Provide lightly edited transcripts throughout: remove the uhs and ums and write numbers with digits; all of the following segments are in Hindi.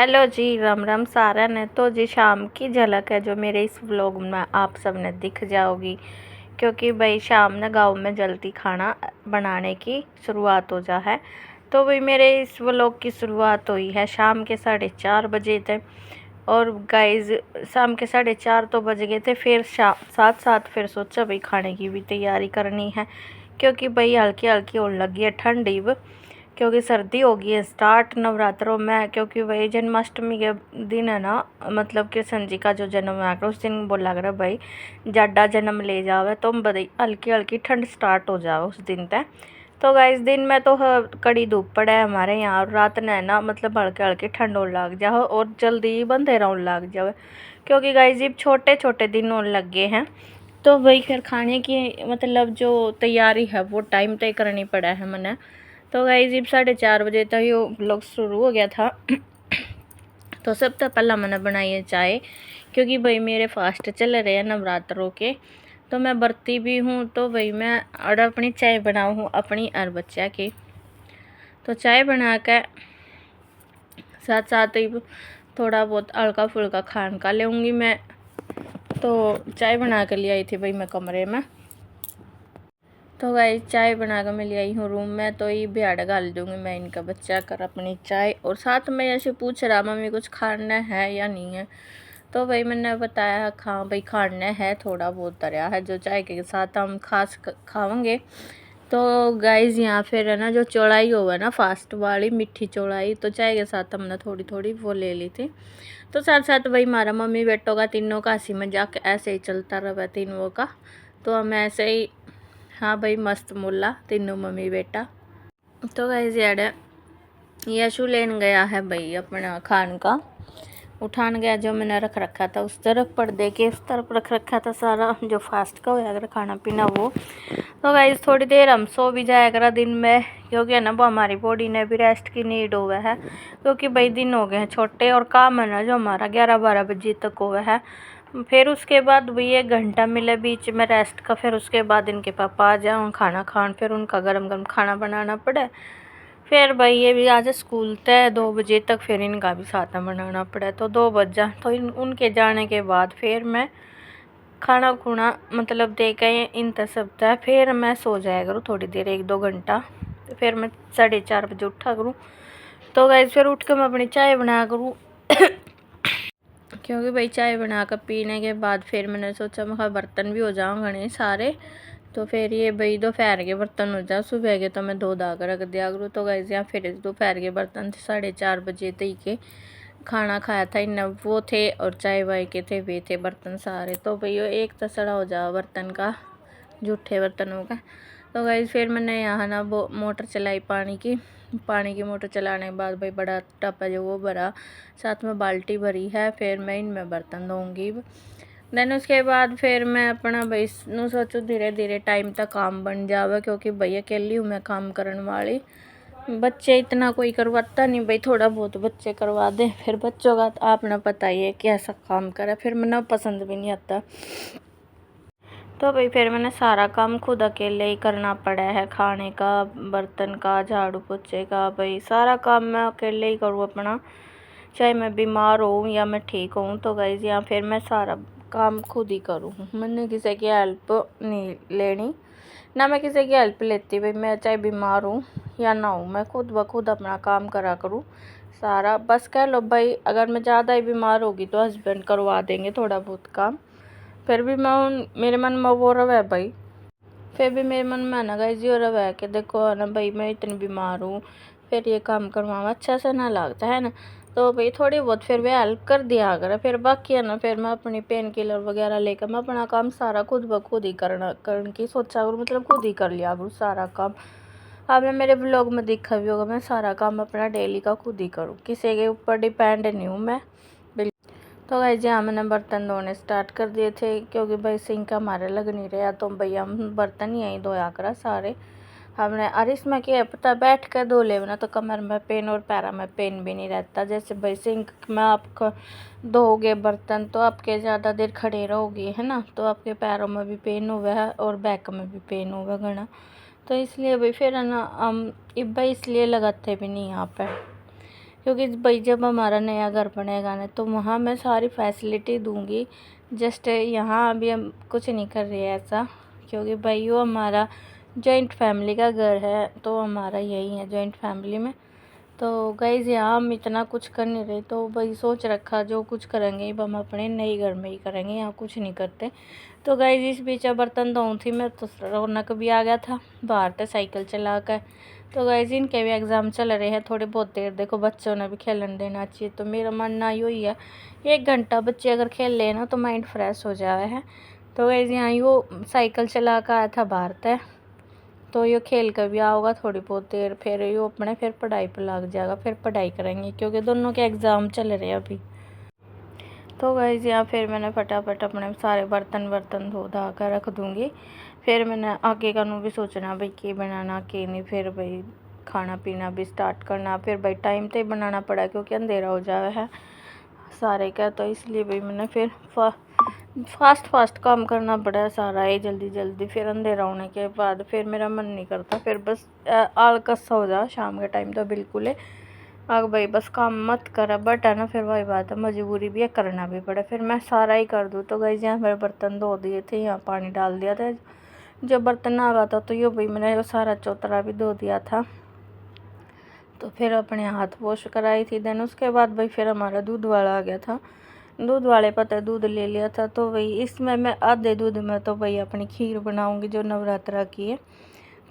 हेलो जी, राम राम सारा ने। तो जी शाम की झलक है जो मेरे इस व्लॉग में आप सब ने दिख जाओगी, क्योंकि भाई शाम ने गांव में जल्दी खाना बनाने की शुरुआत हो जा है। तो भाई मेरे इस व्लॉग की शुरुआत हुई है शाम के 4:30 बजे थे। और गाइज शाम के 4:30 तो बज गए थे। फिर साथ साथ फिर सोचा भाई खाने की भी तैयारी करनी है, क्योंकि भाई हल्की हल्की होने लगी है ठंडी, क्योंकि सर्दी होगी है स्टार्ट नवरात्रों में। क्योंकि वही जन्माष्टमी के दिन है ना, मतलब कृष्ण जी का जो जन्म है उस दिन बोला कर भाई जाडा जन्म ले जावे, तो बड़ी हल्की हल्की ठंड स्टार्ट हो जाए उस दिन तक। तो गाइस दिन में तो कड़ी धूप पड़ा है हमारे यहाँ, और रात ने ना मतलब हल्के हल्के ठंड होने लग जाओ और जल्दी ही अंधेरा होने लग जाए, क्योंकि गाइस जब छोटे छोटे दिन होने लग गए हैं। तो वही फिर खाने की मतलब जो तैयारी है वो टाइम तय करनी पड़ा है मैंने। तो गाइस जब 4:30 बजे तक ये व्लॉग शुरू हो गया था। तो सबसे पहला मैंने बनाई है चाय, क्योंकि भाई मेरे फास्ट चल रहे हैं नवरात्रों के, तो मैं बरती भी हूँ। तो भाई मैं और अपनी चाय बनाऊँ हूँ अपनी और बच्चा की। तो चाय बना कर साथ साथ ही थोड़ा बहुत हल्का फुल्का खान का लेऊँगी मैं। तो चाय बना कर ले आई थी भाई मैं कमरे में। तो भाई चाय बना कर मैं ले आई हूँ रूम में। तो ये बिहाड़ डाल दूँगी मैं इनका बच्चा कर अपनी चाय, और साथ में ऐसे पूछ रहा मम्मी कुछ खाना है या नहीं है। तो भाई मैंने बताया खा भाई खाना है, थोड़ा बहुत दरिया है जो चाय के साथ हम खास खावेंगे। तो गाइज यहाँ फिर है ना जो चौड़ाई हो है ना फास्ट वाली मीठी चौड़ाई, तो चाय के साथ हमने थोड़ी थोड़ी वो ले ली थी। तो साथ साथ भाई हमारा मम्मी बेटों का तीनों का हंसी मजाक ऐसे ही चलता रहा तीनों का। तो हम ऐसे ही हाँ भाई मस्त मुल्ला तीनों मम्मी बेटा। तो गाइस यार यशु लेन गया है भाई अपना खान का, उठान गया जो मैंने रख रखा था उस तरफ, पर्दे के उस तरफ रख रखा था सारा जो फास्ट का होया अगर खाना पीना वो। तो गाइस थोड़ी देर हम सो भी जाया करा दिन में, क्योंकि है ना वो हमारी बॉडी ने भी रेस्ट की नीड हुआ है। क्योंकि भाई दिन हो गए हैं छोटे, और काम है ना जो हमारा 11-12 बजे तक हुआ है। फिर उसके बाद वही 1 घंटा मिले बीच में रेस्ट का, फिर उसके बाद इनके पापा आ जाओ खाना खान, फिर उनका गरम गरम खाना बनाना पड़े। फिर भाई ये भी आज स्कूल तय 2 बजे तक, फिर इनका भी साथ में बनाना पड़ा। तो 2 बज जा, तो उनके जाने के बाद फिर मैं खाना खुना मतलब दे के इन सब तय, फिर मैं सो जाया करूँ थोड़ी देर 1-2 घंटा। तो फिर मैं 4:30 बजे उठा करूँ। तो गैस फिर उठ कर मैं अपनी चाय बना करूँ। क्योंकि भाई चाय बना कर पीने के बाद फिर मैंने सोचा मैं बर्तन भी हो जाऊँ घने सारे। तो फिर ये भाई दोपहर के बर्तन हो जाए, सुबह के तो मैं धो धा कर रख दिया करूँ। तो गैस यहाँ फिर दोपहर के बर्तन थे 4:30 बजे तक के खाना खाया था इन वो थे, और चाय वाय के थे वे थे बर्तन सारे। तो भाई एक तसड़ा हो जाओ बर्तन का, जूठे बर्तनों का। तो गैस फिर मैंने यहाँ ना वो मोटर चलाई पानी की मोटर चलाने के बाद भाई बड़ा टप है जो वो भरा, साथ में बाल्टी भरी है। फिर मैं इनमें बर्तन धोऊँगी। देन उसके बाद फिर मैं अपना भाई नू सोचूँ धीरे धीरे टाइम तक काम बन जावे, क्योंकि भाई अकेली हूँ मैं काम करने वाली। बच्चे इतना कोई करवाता नहीं भाई, थोड़ा बहुत बच्चे करवा दें, फिर बच्चों का तो आपने पता ही है कैसा काम करे, फिर मैंने पसंद भी नहीं आता। तो भाई फिर मैंने सारा काम खुद अकेले ही करना पड़ा है, खाने का, बर्तन का, झाड़ू पोछे का, भाई सारा काम मैं अकेले ही करूँ अपना, चाहे मैं बीमार हूँ या मैं ठीक हूँ। तो गाइस यहाँ फिर मैं सारा काम खुद ही करूँ, मैंने किसी की हेल्प नहीं लेनी, ना मैं किसी की हेल्प लेती। भाई मैं चाहे बीमार हूँ या ना हूँ, मैं खुद ब खुद अपना काम करा करूँ सारा। बस कह लो भाई अगर मैं ज़्यादा ही बीमार होगी तो हस्बैंड करवा देंगे थोड़ा बहुत काम, फिर भी मैं मेरे मन में वो रहा भाई, फिर भी मेरे मन में ना गाइस ये रहा है कि देखो है ना भाई मैं इतनी बीमार हूँ, फिर ये काम करवाना अच्छा से ना लगता है ना। तो भाई थोड़ी बहुत फिर भी हेल्प कर दिया अगर, फिर बाकी है ना फिर मैं अपनी पेन किलर वगैरह लेकर मैं अपना काम सारा खुद ब खुद ही करने की सोचा करूँ, मतलब खुद ही कर लिया करूँ सारा काम। आपने मेरे ब्लॉग में देखा भी होगा मैं सारा काम अपना डेली का खुद ही करूँ, किसी के ऊपर डिपेंड नहीं हूँ मैं। तो भाई जी हाँ मैंने बर्तन धोने स्टार्ट कर दिए थे, क्योंकि भाई सिंक हमारे लग नहीं रहा, तो भैया हम बर्तन यहीं धोया करा सारे हमने। और इसमें क्या पता बैठ कर धो ले ना तो कमर में पेन और पैरों में पेन भी नहीं रहता। जैसे भाई सिंक में आप धोगे बर्तन तो आपके ज़्यादा देर खड़े रहोगे है ना, तो आपके पैरों में भी पेन हुआ है और बैक में भी पेन होगा घना। तो इसलिए भाई फिर है ना हम भाई इसलिए लगाते भी नहीं यहाँ पर, क्योंकि भाई जब हमारा नया घर बनेगा ना तो वहाँ मैं सारी फैसिलिटी दूँगी। जस्ट यहाँ अभी हम कुछ नहीं कर रहे हैं ऐसा, क्योंकि भाई वो हमारा जॉइंट फैमिली का घर है, तो हमारा यही है जॉइंट फैमिली में। तो गाइज़ यहाँ हम इतना कुछ कर नहीं रहे, तो भाई सोच रखा जो कुछ करेंगे अब हम अपने नए घर में ही करेंगे, यहाँ कुछ नहीं करते। तो गाइज़ इस बीच बर्तन धोऊँ थी मैं, तो रौनक भी आ गया था बाहर से साइकिल चला कर। तो गाइज़ इनके भी एग्ज़ाम चल रहे हैं, थोड़ी बहुत देर देखो बच्चों ने भी खेलन देना चाहिए। तो मेरा मानना यही है, 1 घंटा बच्चे अगर खेल लें ना तो माइंड फ्रेश हो जाए है। तो गाइज़ यहाँ वो साइकिल चला कर आया था बाहर से, तो ये खेल कर भी आओगा थोड़ी बहुत देर, फिर ये अपने फिर पढ़ाई पर लग जाएगा, फिर पढ़ाई करेंगे क्योंकि दोनों के एग्ज़ाम चल रहे हैं अभी। तो गाइज़ यहाँ फिर मैंने फटाफट अपने सारे बर्तन धो धा कर रख दूँगी। फिर मैंने आगे का भी सोचना भाई की बनाना की नहीं, फिर भाई खाना पीना भी स्टार्ट करना, फिर भाई टाइम पे बनाना पड़ा क्योंकि अंधेरा हो जाए है सारे का। तो इसलिए भाई मैंने फिर फास्ट काम करना पड़ा सारा ही जल्दी। फिर अंधेरा होने के बाद फिर मेरा मन नहीं करता, फिर बस आलकस हो जा शाम के टाइम तो बिल्कुल है। अब भाई बस काम मत करा, बट है ना फिर वही बात है, मजबूरी भी है, करना भी पड़ा, फिर मैं सारा ही कर दूँ। तो गाइस यहाँ मेरे बर्तन धो दिए थे, यहाँ पानी डाल दिया था, जो बर्तन आ रहा था तो ये भाई मैंने वो सारा चौतरा भी धो दिया था। तो फिर अपने हाथ वॉश कराई थी। देन उसके बाद भाई फिर हमारा दूध वाला आ गया था, दूध वाले पता है दूध ले लिया था। तो भाई इसमें मैं आधे दूध में तो भाई अपनी खीर बनाऊंगी जो नवरात्रा की है,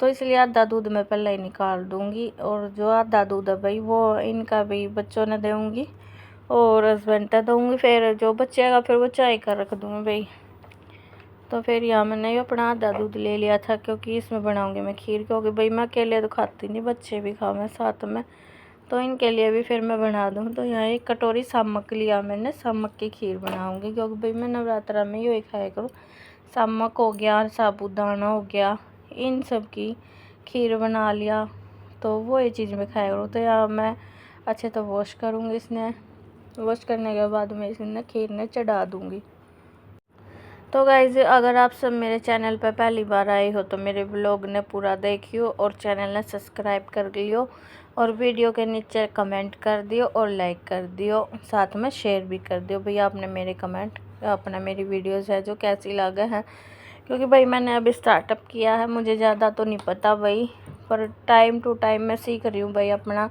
तो इसलिए आधा दूध मैं पहले ही निकाल दूंगी, और जो आधा दूध है भाई वो इनका भी बच्चों ने दूँगी और हस्बैंड को दूँगी, फिर जो बचेगा फिर वो चाय का रख दूँगी भाई। तो फिर यहाँ मैंने अपना आधा दूध ले लिया था क्योंकि इसमें बनाऊंगी मैं खीर, क्योंकि भाई मैं अकेले तो खाती नहीं, बच्चे भी खाओ मैं साथ में, तो इनके लिए भी फिर मैं बना दूँ। तो यहाँ 1 कटोरी सामक लिया मैंने, सामक की खीर बनाऊँगी क्योंकि भाई मैं नवरात्रा में यही खाया करूँ, सामक हो गया, साबूदाना हो गया, इन सब की खीर बना लिया, तो वो ये चीज़ मैं खाया करूँ। तो यहाँ मैं अच्छे तो वॉश करूँगी, इसने वॉश करने के बाद मैं इसने खीर ने चढ़ा दूँगी। तो गाइज़ अगर आप सब मेरे चैनल पर पहली बार आए हो तो मेरे ब्लॉग ने पूरा देखियो और चैनल ने सब्सक्राइब कर लियो, और वीडियो के नीचे कमेंट कर दियो और लाइक कर दियो, साथ में शेयर भी कर दियो भैया आपने मेरे कमेंट अपना मेरी वीडियोस है जो कैसी लगे हैं, क्योंकि भाई मैंने अभी स्टार्टअप किया है, मुझे ज़्यादा तो नहीं पता भाई, पर टाइम टू टाइम मैं सीख रही हूँ भाई, अपना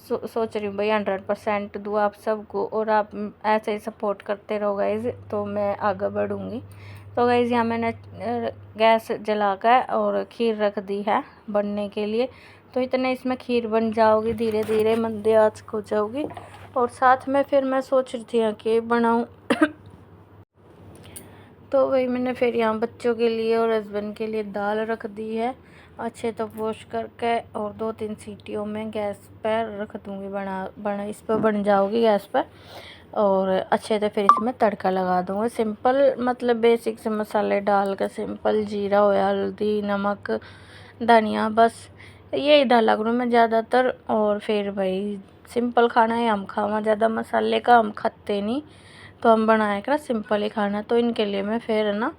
सोच रही हूँ भाई 100% दूँ आप सबको, और आप ऐसे ही सपोर्ट करते रहो गाइज़ तो मैं आगे बढ़ूँगी। तो गाइज़ यहाँ मैंने गैस जलाकर और खीर रख दी है बनने के लिए, तो इतने इसमें खीर बन जाओगी, धीरे धीरे मंदे आंच हो जाओगी। और साथ में फिर मैं सोच रही थी कि बनाऊँ तो वही मैंने फिर यहाँ बच्चों के लिए और हस्बैंड के लिए दाल रख दी है, अच्छे तो वॉश करके, और 2-3 सीटियों में गैस पर रख दूँगी, बना इस पर बन जाओगी गैस पर, और अच्छे से फिर इसमें तड़का लगा दूँगी। सिंपल मतलब बेसिक से मसाले डाल कर सिंपल जीरा हो, हल्दी, नमक, धनिया, बस यही डाला करूँ मैं ज़्यादातर। और फिर भाई सिंपल खाना है हम खावा, ज़्यादा मसाले का हम खाते नहीं, तो हम बनाया करा सिंपल ही खाना। तो इनके लिए मैं फिर ना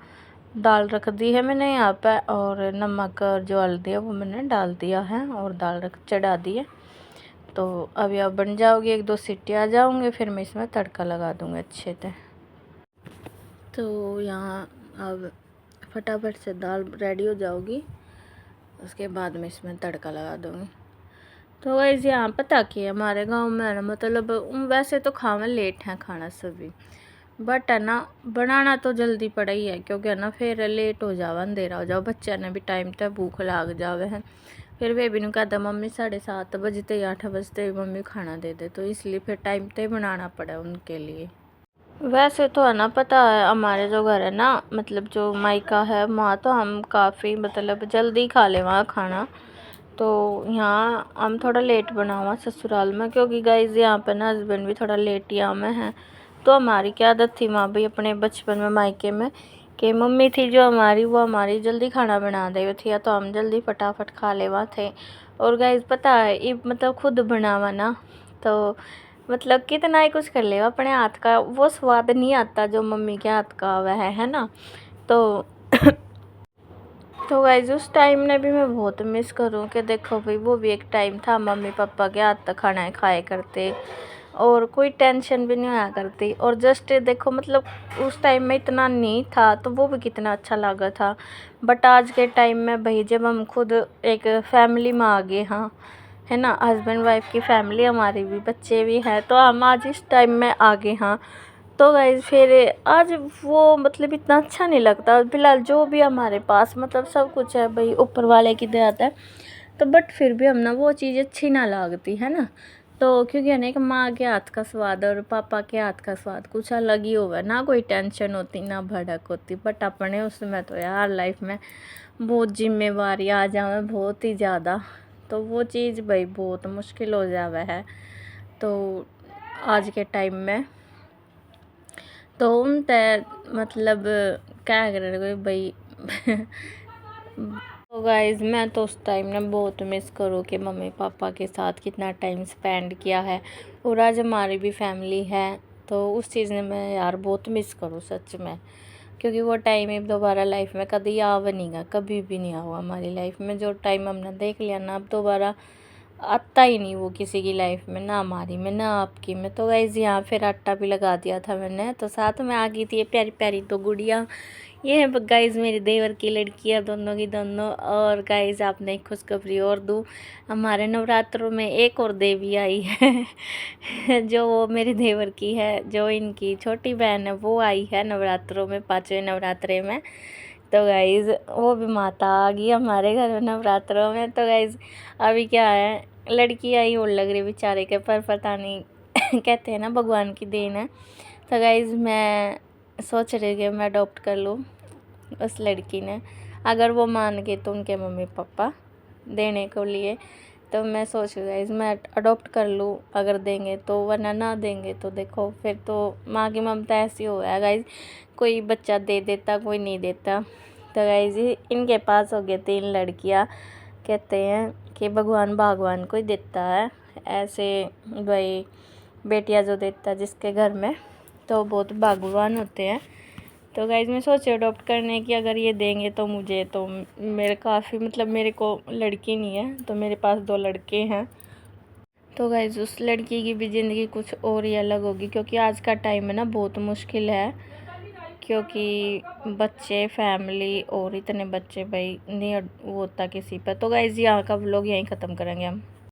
दाल रख दी है मैंने यहाँ पे, और नमक और जो हल्दी है वो मैंने डाल दिया है, और दाल रख चढ़ा दी है। तो अभी अब बन जाओगी, 1-2 सीटी आ जाऊँगी, फिर मैं इसमें तड़का लगा दूँगी अच्छे से। तो यहाँ अब फटाफट से दाल रेडी हो जाओगी, उसके बाद मैं इसमें तड़का लगा दूँगी। तो वैसे यहाँ पता कि हमारे गांव में है ना, मतलब वैसे तो खावा लेट है खाना सभी, बट है ना बनाना तो जल्दी पड़ा ही है, क्योंकि है ना फिर लेट हो जावा, अंधेरा हो जाओ, बच्चे ने भी टाइम तक भूख लाग जावे है, फिर वे भी नहीं कहता मम्मी 7:30 बजते 8 बजते मम्मी खाना दे दे, तो इसलिए फिर टाइम पे बनाना पड़ा उनके लिए। वैसे तो है ना पता है हमारे जो घर है ना, मतलब जो मायका है वहाँ तो हम काफ़ी मतलब जल्दी खा ले वहाँ खाना, तो यहाँ हम थोड़ा लेट बना हुआ ससुराल में, क्योंकि गाइज यहाँ पे ना हस्बैंड भी थोड़ा लेट यहाँ में है। तो हमारी क्या आदत थी वहाँ भी अपने बचपन में मायके में, कि मम्मी थी जो हमारी वो हमारी जल्दी खाना बना दे थी, या तो हम जल्दी फटाफट खा ले वहाँ थे। और गाइज पता है ये मतलब खुद बनावा ना, तो मतलब कितना ही कुछ कर लेगा, अपने हाथ का वो स्वाद नहीं आता जो मम्मी के हाथ का वह है ना। तो तो गाइज़ उस टाइम ने भी मैं बहुत मिस करूँ कि देखो भाई वो भी एक टाइम था, मम्मी पापा के हाथ का खाना खाया करते और कोई टेंशन भी नहीं आया करती। और जस्ट देखो मतलब उस टाइम में इतना नहीं था तो वो भी कितना अच्छा लगा था। बट आज के टाइम में भाई जब हम खुद एक फैमिली में आ गए, हाँ है ना, हस्बैंड वाइफ की फैमिली, हमारी भी बच्चे भी हैं, तो हम आज इस टाइम में आ गए। हाँ तो गाइज़ फिर आज वो मतलब इतना अच्छा नहीं लगता। फिलहाल जो भी हमारे पास मतलब सब कुछ है भाई ऊपर वाले की दया है, तो बट फिर भी हम ना वो चीज़ अच्छी ना लगती है ना। तो क्योंकि है ना एक माँ के हाथ का स्वाद और पापा के हाथ का स्वाद कुछ अलग ही होगा ना, कोई टेंशन होती ना भड़क होती। बट अपने उसमें तो यार लाइफ में बहुत जिम्मेवारी आ जावे बहुत ही ज़्यादा, तो वो चीज़ भाई बहुत मुश्किल हो जावे है तो आज के टाइम में। तो उन तय मतलब क्या कर रहे भाई तो गाइज़ मैं तो उस टाइम ना बहुत मिस करूँ कि मम्मी पापा के साथ कितना टाइम स्पेंड किया है। और आज हमारी भी फैमिली है तो उस चीज़ ने मैं यार बहुत मिस करूँ सच में, क्योंकि वो टाइम अब दोबारा लाइफ में कभी आवा नहीं, कभी भी नहीं आवा हमारी लाइफ में। जो टाइम हमने देख लिया ना अब दोबारा आता ही नहीं वो किसी की लाइफ में, ना हमारी में ना आपकी में। तो गाइज़ यहाँ फिर आटा भी लगा दिया था मैंने, तो साथ में आ गई थी ये प्यारी प्यारी तो गुड़िया। ये है गाइज़ मेरी देवर की लड़कियाँ दोनों की दोनों। और गाइज़ आपने एक खुशखबरी और दूँ, हमारे नवरात्रों में एक और देवी आई है जो वो मेरे देवर की है, जो इनकी छोटी बहन है वो आई है नवरात्रों में, 5वें नवरात्रे में। तो गाइज़ वो भी माता आ गई हमारे घर में नवरात्रों में। तो गाइज़ अभी क्या है, लड़की आई और लग रही बेचारे के, पर पता नहीं कहते हैं ना भगवान की देन है। तो गाइज़ मैं सोच रही कि मैं अडॉप्ट कर लूँ उस लड़की ने, अगर वो मान गए तो उनके मम्मी पापा देने को लिए, तो मैं सोच रही गाइज़ मैं अडॉप्ट कर लूँ अगर देंगे तो, वरना ना देंगे तो देखो फिर तो माँ की ममता ऐसी हो है गाइज़, कोई बच्चा दे देता कोई नहीं देता। तो गाइज़ इनके पास हो गए 3 लड़कियाँ। कहते हैं कि भगवान भगवान को ही देता है ऐसे भाई, बेटियाँ जो देता है जिसके घर में, तो बहुत भाग्यवान होते हैं। तो गाइज़ मैं सोची अडॉप्ट करने की, अगर ये देंगे तो मुझे, तो मेरे काफ़ी मतलब मेरे को लड़की नहीं है तो मेरे पास 2 लड़के हैं। तो गाइज़ उस लड़की की भी ज़िंदगी कुछ और ही अलग होगी, क्योंकि आज का टाइम है ना बहुत मुश्किल है, क्योंकि बच्चे फैमिली और इतने बच्चे भाई नहीं वो होता किसी पर। तो गाइज़ यहाँ का व्लॉग यहीं ख़त्म करेंगे हम।